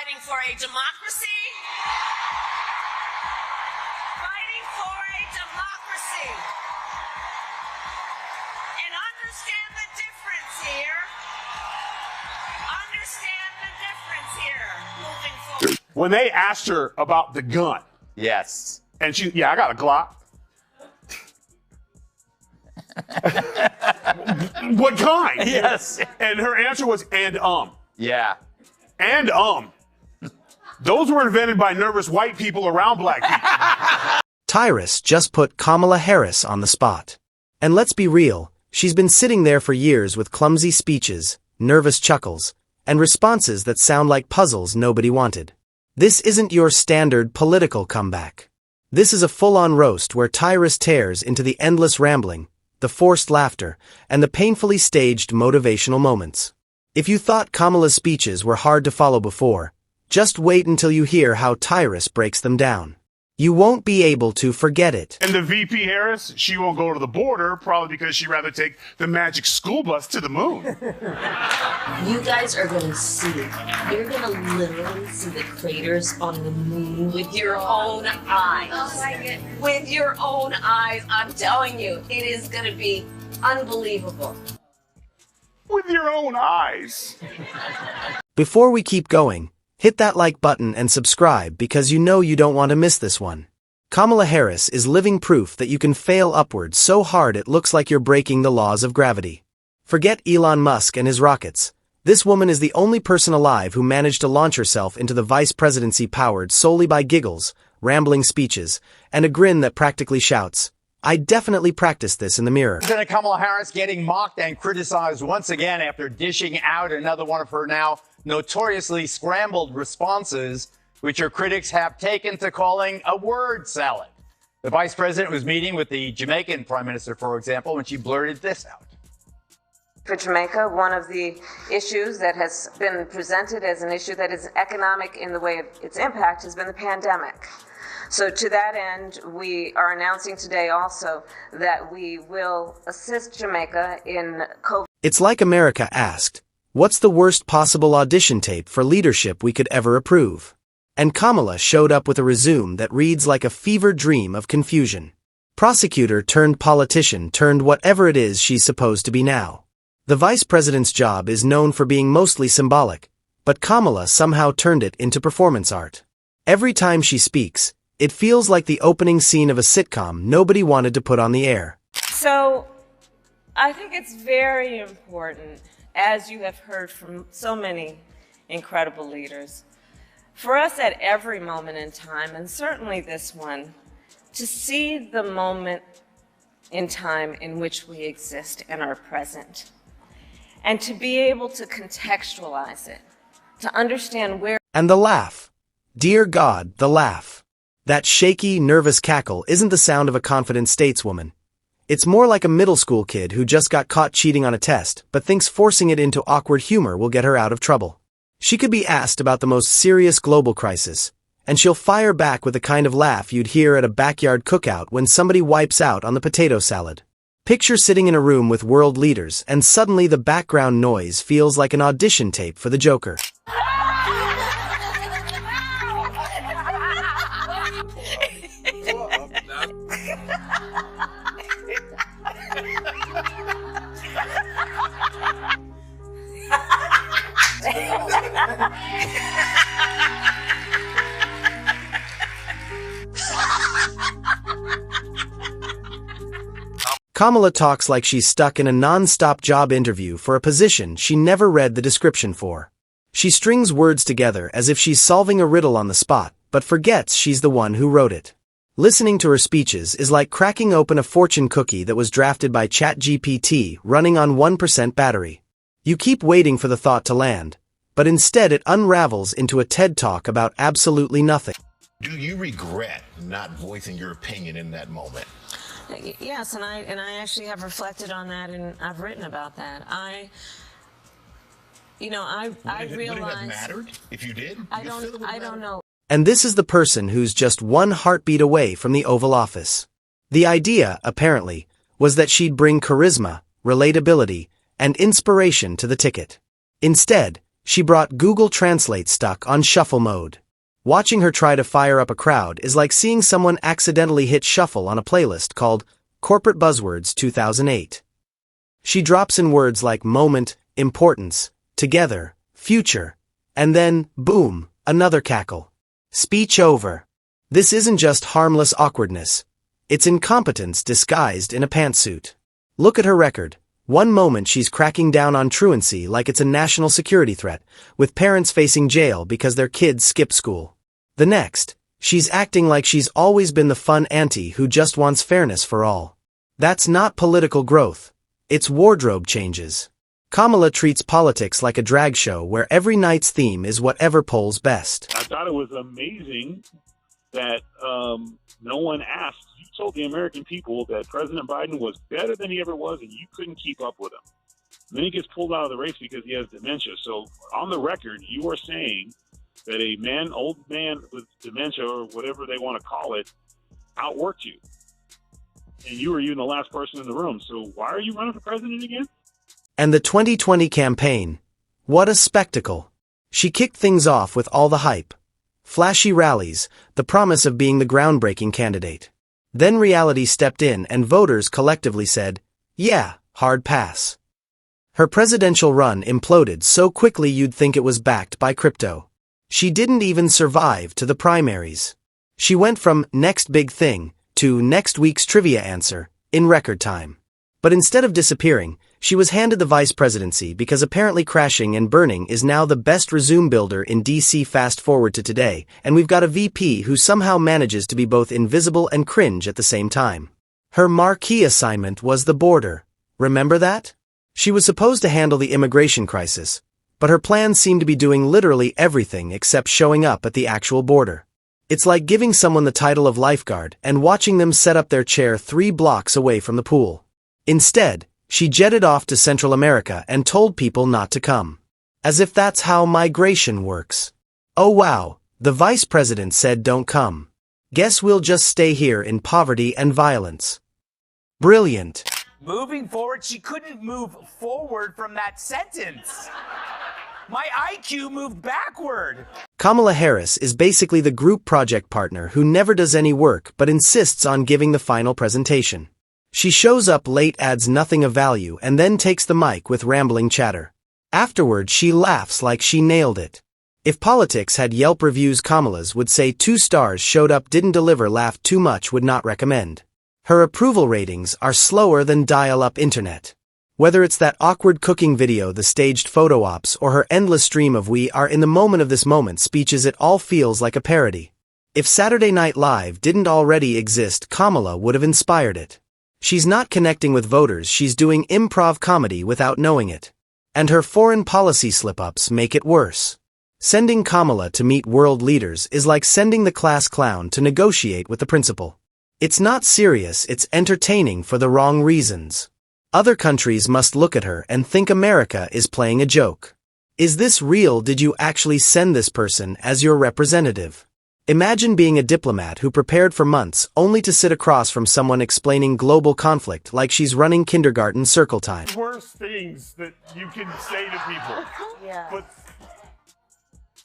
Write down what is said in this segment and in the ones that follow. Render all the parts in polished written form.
fighting for a democracy. Fighting for a democracy. And understand the difference here. Understand the difference here moving forward. When they asked her about the gun. Yes. And she, yeah, I got a Glock. What kind? Yes. And her answer was, Yeah. And Those were invented by nervous white people around black people. Tyrus just put Kamala Harris on the spot. And let's be real, she's been sitting there for years with clumsy speeches, nervous chuckles, and responses that sound like puzzles nobody wanted. This isn't your standard political comeback. This is a full-on roast where Tyrus tears into the endless rambling, the forced laughter, and the painfully staged motivational moments. If you thought Kamala's speeches were hard to follow before, just wait until you hear how Tyrus breaks them down. You won't be able to forget it. And the VP Harris, she won't go to the border, probably because she'd rather take the magic school bus to the moon. You guys are gonna see. You're gonna literally see the craters on the moon with your own eyes. Oh my goodness. With your own eyes, I'm telling you, it is gonna be unbelievable. With your own eyes. Before we keep going, hit that like button and subscribe because you know you don't want to miss this one. Kamala Harris is living proof that you can fail upward so hard it looks like you're breaking the laws of gravity. Forget Elon Musk and his rockets. This woman is the only person alive who managed to launch herself into the vice presidency powered solely by giggles, rambling speeches, and a grin that practically shouts, "I definitely practiced this in the mirror." President Kamala Harris getting mocked and criticized once again after dishing out another one of her now notoriously scrambled responses, which her critics have taken to calling a word salad. The vice president was meeting with the Jamaican prime minister, for example, when she blurted this out. For Jamaica, one of the issues that has been presented as an issue that is economic in the way of its impact has been the pandemic. So to that end, we are announcing today also that we will assist Jamaica in COVID. It's like America asked, what's the worst possible audition tape for leadership we could ever approve? And Kamala showed up with a resume that reads like a fever dream of confusion. Prosecutor turned politician turned whatever it is she's supposed to be now. The vice president's job is known for being mostly symbolic, but Kamala somehow turned it into performance art. Every time she speaks, it feels like the opening scene of a sitcom nobody wanted to put on the air. So, I think it's very important, as you have heard from so many incredible leaders, for us at every moment in time, and certainly this one, to see the moment in time in which we exist and are present, and to be able to contextualize it, to understand where. And the laugh. Dear God, the laugh. That shaky, nervous cackle isn't the sound of a confident stateswoman. It's more like a middle school kid who just got caught cheating on a test, but thinks forcing it into awkward humor will get her out of trouble. She could be asked about the most serious global crisis, and she'll fire back with the kind of laugh you'd hear at a backyard cookout when somebody wipes out on the potato salad. Picture sitting in a room with world leaders, and suddenly the background noise feels like an audition tape for the Joker. Kamala talks like she's stuck in a non-stop job interview for a position she never read the description for. She strings words together as if she's solving a riddle on the spot, but forgets she's the one who wrote it. Listening to her speeches is like cracking open a fortune cookie that was drafted by ChatGPT running on 1% battery. You keep waiting for the thought to land, but instead it unravels into a TED Talk about absolutely nothing. Do you regret not voicing your opinion in that moment? Yes, and I actually have reflected on that, and I've written about that. I realized. Would it have mattered if you did? I don't know. And this is the person who's just one heartbeat away from the Oval Office. The idea, apparently, was that she'd bring charisma, relatability, and inspiration to the ticket. Instead, She brought Google Translate stuck on shuffle mode. Watching her try to fire up a crowd is like seeing someone accidentally hit shuffle on a playlist called Corporate Buzzwords 2008. She drops in words like moment, importance, together, future, and then, boom, another cackle. Speech over. This isn't just harmless awkwardness. It's incompetence disguised in a pantsuit. Look at her record. One moment she's cracking down on truancy like it's a national security threat, with parents facing jail because their kids skip school. The next, she's acting like she's always been the fun auntie who just wants fairness for all. That's not political growth. It's wardrobe changes. Kamala treats politics like a drag show where every night's theme is whatever polls best. I thought it was amazing that no one asked. You told the American people that President Biden was better than he ever was, and you couldn't keep up with him. And then he gets pulled out of the race because he has dementia. So on the record, you are saying that a old man with dementia, or whatever they want to call it, outworked you. And you were even the last person in the room. So why are you running for president again? And the 2020 campaign. What a spectacle. She kicked things off with all the hype. Flashy rallies, the promise of being the groundbreaking candidate. Then reality stepped in and voters collectively said, yeah, hard pass. Her presidential run imploded so quickly you'd think it was backed by crypto. She didn't even survive to the primaries. She went from next big thing to next week's trivia answer in record time. But instead of disappearing, she was handed the vice presidency because apparently crashing and burning is now the best resume builder in DC. Fast forward to today, and we've got a VP who somehow manages to be both invisible and cringe at the same time. Her marquee assignment was the border. Remember that? She was supposed to handle the immigration crisis, but her plans seem to be doing literally everything except showing up at the actual border. It's like giving someone the title of lifeguard and watching them set up their chair 3 blocks away from the pool. Instead, she jetted off to Central America and told people not to come. As if that's how migration works. Oh wow, the vice president said don't come. Guess we'll just stay here in poverty and violence. Brilliant. Moving forward, she couldn't move forward from that sentence. My IQ moved backward. Kamala Harris is basically the group project partner who never does any work but insists on giving the final presentation. She shows up late, adds nothing of value, and then takes the mic with rambling chatter. Afterward, she laughs like she nailed it. If politics had Yelp reviews, Kamala's would say 2 stars, showed up, didn't deliver, laughed too much, would not recommend. Her approval ratings are slower than dial-up internet. Whether it's that awkward cooking video, the staged photo ops, or her endless stream of "we are in the moment of this moment" speeches, it all feels like a parody. If Saturday Night Live didn't already exist, Kamala would have inspired it. She's not connecting with voters, she's doing improv comedy without knowing it. And her foreign policy slip-ups make it worse. Sending Kamala to meet world leaders is like sending the class clown to negotiate with the principal. It's not serious, it's entertaining for the wrong reasons. Other countries must look at her and think America is playing a joke. Is this real? Did you actually send this person as your representative? Imagine being a diplomat who prepared for months only to sit across from someone explaining global conflict like she's running kindergarten circle time. Worst things that you can say to people. Yeah. But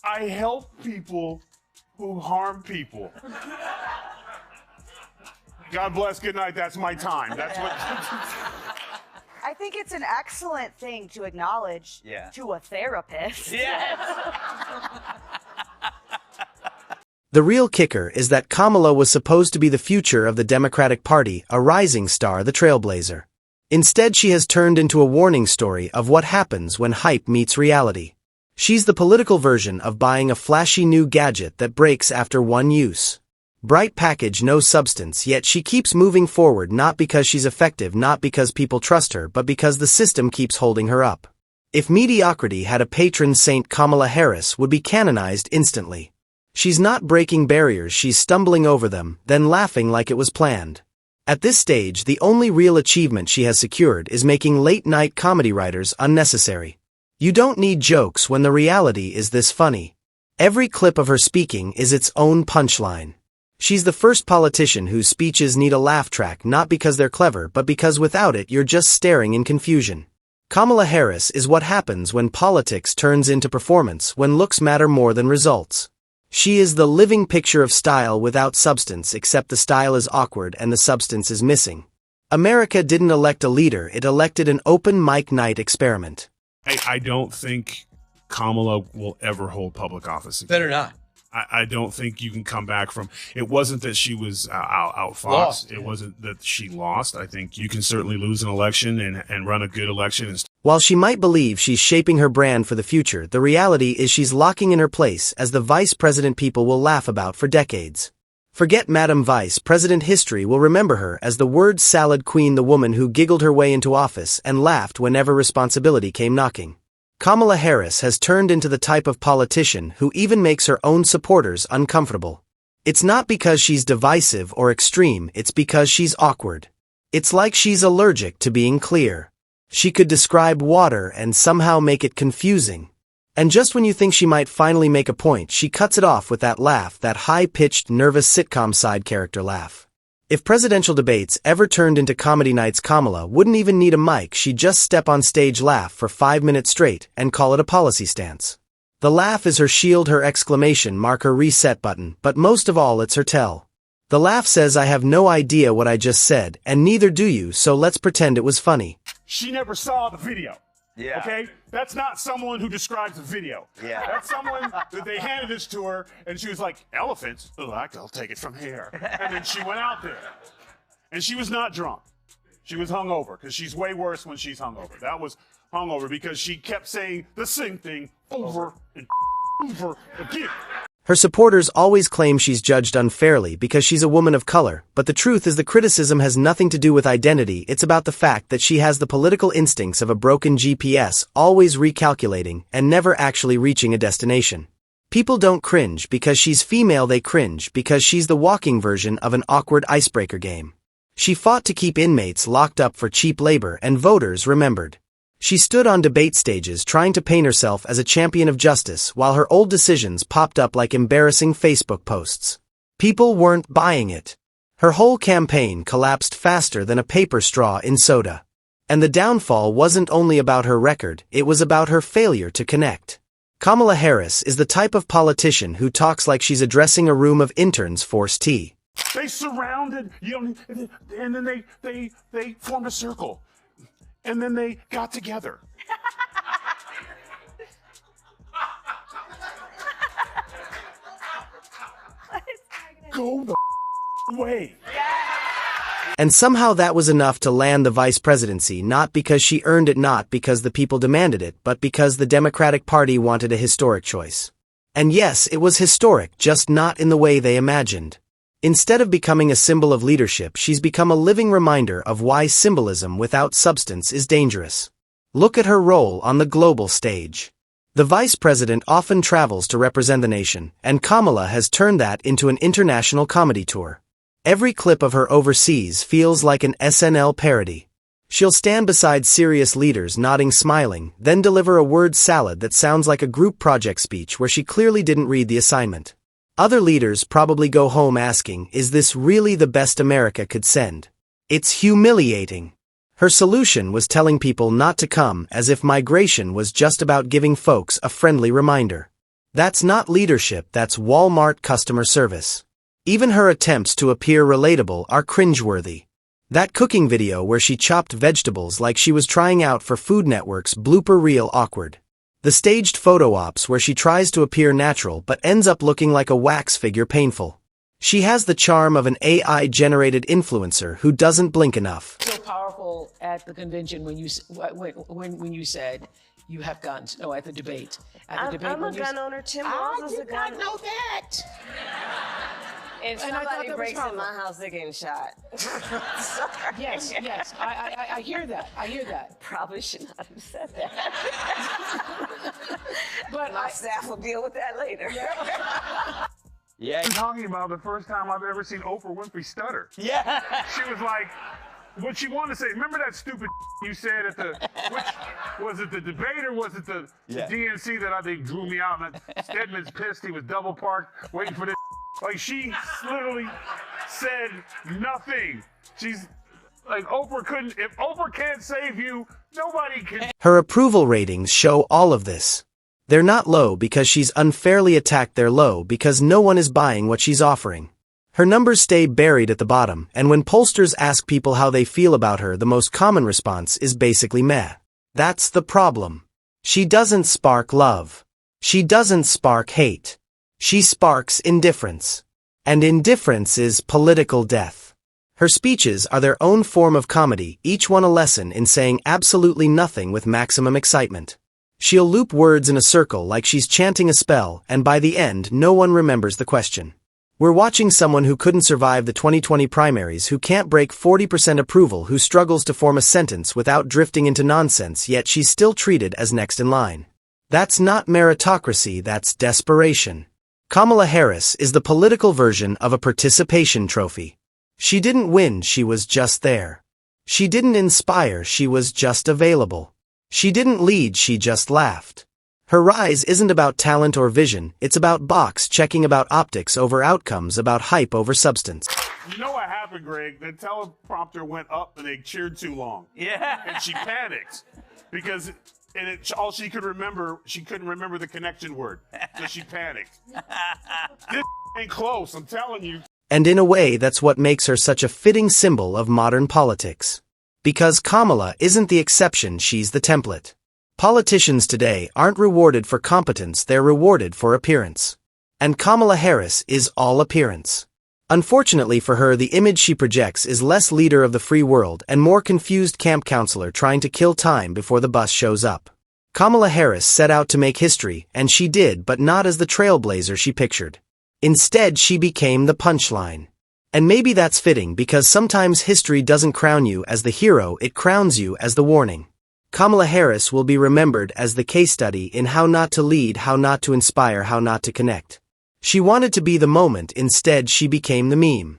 I help people who harm people. God bless, good night, that's my time. That's what... I think it's an excellent thing to acknowledge to a therapist. Yes. The real kicker is that Kamala was supposed to be the future of the Democratic Party, a rising star, the trailblazer. Instead, she has turned into a warning story of what happens when hype meets reality. She's the political version of buying a flashy new gadget that breaks after one use. Bright package, no substance, yet she keeps moving forward, not because she's effective, not because people trust her, but because the system keeps holding her up. If mediocrity had a patron saint, Kamala Harris would be canonized instantly. She's not breaking barriers, she's stumbling over them, then laughing like it was planned. At this stage, the only real achievement she has secured is making late-night comedy writers unnecessary. You don't need jokes when the reality is this funny. Every clip of her speaking is its own punchline. She's the first politician whose speeches need a laugh track, not because they're clever, but because without it you're just staring in confusion. Kamala Harris is what happens when politics turns into performance, when looks matter more than results. She is the living picture of style without substance, except the style is awkward and the substance is missing. America didn't elect a leader, it elected an open mic night experiment. I don't think Kamala will ever hold public office again. Better not. I don't think you can come back from it. Wasn't that she was outfought. Lost. It wasn't that she lost. I think you can certainly lose an election and run a good election. While she might believe she's shaping her brand for the future, the reality is she's locking in her place as the vice president people will laugh about for decades. Forget Madam Vice President, history will remember her as the word salad queen, the woman who giggled her way into office and laughed whenever responsibility came knocking. Kamala Harris has turned into the type of politician who even makes her own supporters uncomfortable. It's not because she's divisive or extreme, it's because she's awkward. It's like she's allergic to being clear. She could describe water and somehow make it confusing. And just when you think she might finally make a point, she cuts it off with that laugh, that high-pitched, nervous sitcom side character laugh. If presidential debates ever turned into comedy nights, Kamala wouldn't even need a mic. She'd just step on stage, laugh for 5 minutes straight, and call it a policy stance. The laugh is her shield, her exclamation mark, her reset button, but most of all it's her tell. The laugh says, I have no idea what I just said, and neither do you, so let's pretend it was funny. She never saw the video. Yeah. Okay? That's not someone who describes a video. Yeah. That's someone that they handed this to her, and she was like, elephants? Oh, I'll take it from here. And then she went out there. And she was not drunk. She was hungover, because she's way worse when she's hungover. That was hungover because she kept saying the same thing over and over again. Her supporters always claim she's judged unfairly because she's a woman of color, but the truth is the criticism has nothing to do with identity. It's about the fact that she has the political instincts of a broken GPS, always recalculating and never actually reaching a destination. People don't cringe because she's female, they cringe because she's the walking version of an awkward icebreaker game. She fought to keep inmates locked up for cheap labor, and voters remembered. She stood on debate stages trying to paint herself as a champion of justice while her old decisions popped up like embarrassing Facebook posts. People weren't buying it. Her whole campaign collapsed faster than a paper straw in soda. And the downfall wasn't only about her record, it was about her failure to connect. Kamala Harris is the type of politician who talks like she's addressing a room of interns forced tea. They surrounded, and then they formed a circle. And then they got together. Go the way. And somehow that was enough to land the vice presidency, not because she earned it, not because the people demanded it, but because the Democratic Party wanted a historic choice. And yes, it was historic, just not in the way they imagined. Instead of becoming a symbol of leadership, she's become a living reminder of why symbolism without substance is dangerous. Look at her role on the global stage. The vice president often travels to represent the nation, and Kamala has turned that into an international comedy tour. Every clip of her overseas feels like an SNL parody. She'll stand beside serious leaders nodding, smiling, then deliver a word salad that sounds like a group project speech where she clearly didn't read the assignment. Other leaders probably go home asking, is this really the best America could send? It's humiliating. Her solution was telling people not to come, as if migration was just about giving folks a friendly reminder. That's not leadership, that's Walmart customer service. Even her attempts to appear relatable are cringeworthy. That cooking video where she chopped vegetables like she was trying out for Food Network's blooper reel, awkward. The staged photo ops where she tries to appear natural but ends up looking like a wax figure, painful. She has the charm of an AI-generated influencer who doesn't blink enough. So powerful at the convention when you said you have guns. No, at the debate. At the debate, I'm a gun owner. Tim Walz is a gun owner. know that. If And I thought somebody that was breaks in powerful. my house, they're getting shot. Sorry. Yes, I hear that. I hear that. Probably should not have said that. But my staff will deal with that later. Yeah. I'm talking about the first time I've ever seen Oprah Winfrey stutter. Yeah. She was like, what she wanted to say, remember that stupid you said at the, which, was it the debate or was it the DNC that I think drew me out? And Stedman's pissed, he was double parked, waiting for this. Like, she literally said nothing. She's Like Oprah couldn't. If Oprah can't save you, nobody can. Her approval ratings show all of this. They're not low because she's unfairly attacked, they're low because no one is buying what she's offering. Her numbers stay buried at the bottom, and when pollsters ask people how they feel about her, the most common response is basically meh. That's the problem. She doesn't spark love. She doesn't spark hate. She sparks indifference. And indifference is political death. Her speeches are their own form of comedy, each one a lesson in saying absolutely nothing with maximum excitement. She'll loop words in a circle like she's chanting a spell, and by the end, no one remembers the question. We're watching someone who couldn't survive the 2020 primaries, who can't break 40% approval, who struggles to form a sentence without drifting into nonsense, yet she's still treated as next in line. That's not meritocracy, that's desperation. Kamala Harris is the political version of a participation trophy. She didn't win, she was just there. She didn't inspire, she was just available. She didn't lead, she just laughed. Her rise isn't about talent or vision, it's about box checking, about optics over outcomes, about hype over substance. You know what happened, Greg? The teleprompter went up and they cheered too long. Yeah. And she panicked because all she couldn't remember the connection word. So she panicked. This ain't close, I'm telling you. And in a way, that's what makes her such a fitting symbol of modern politics. Because Kamala isn't the exception, she's the template. Politicians today aren't rewarded for competence, they're rewarded for appearance. And Kamala Harris is all appearance. Unfortunately for her, the image she projects is less leader of the free world and more confused camp counselor trying to kill time before the bus shows up. Kamala Harris set out to make history, and she did, but not as the trailblazer she pictured. Instead, she became the punchline. And maybe that's fitting, because sometimes history doesn't crown you as the hero, it crowns you as the warning. Kamala Harris will be remembered as the case study in how not to lead, how not to inspire, how not to connect. She wanted to be the moment, instead she became the meme.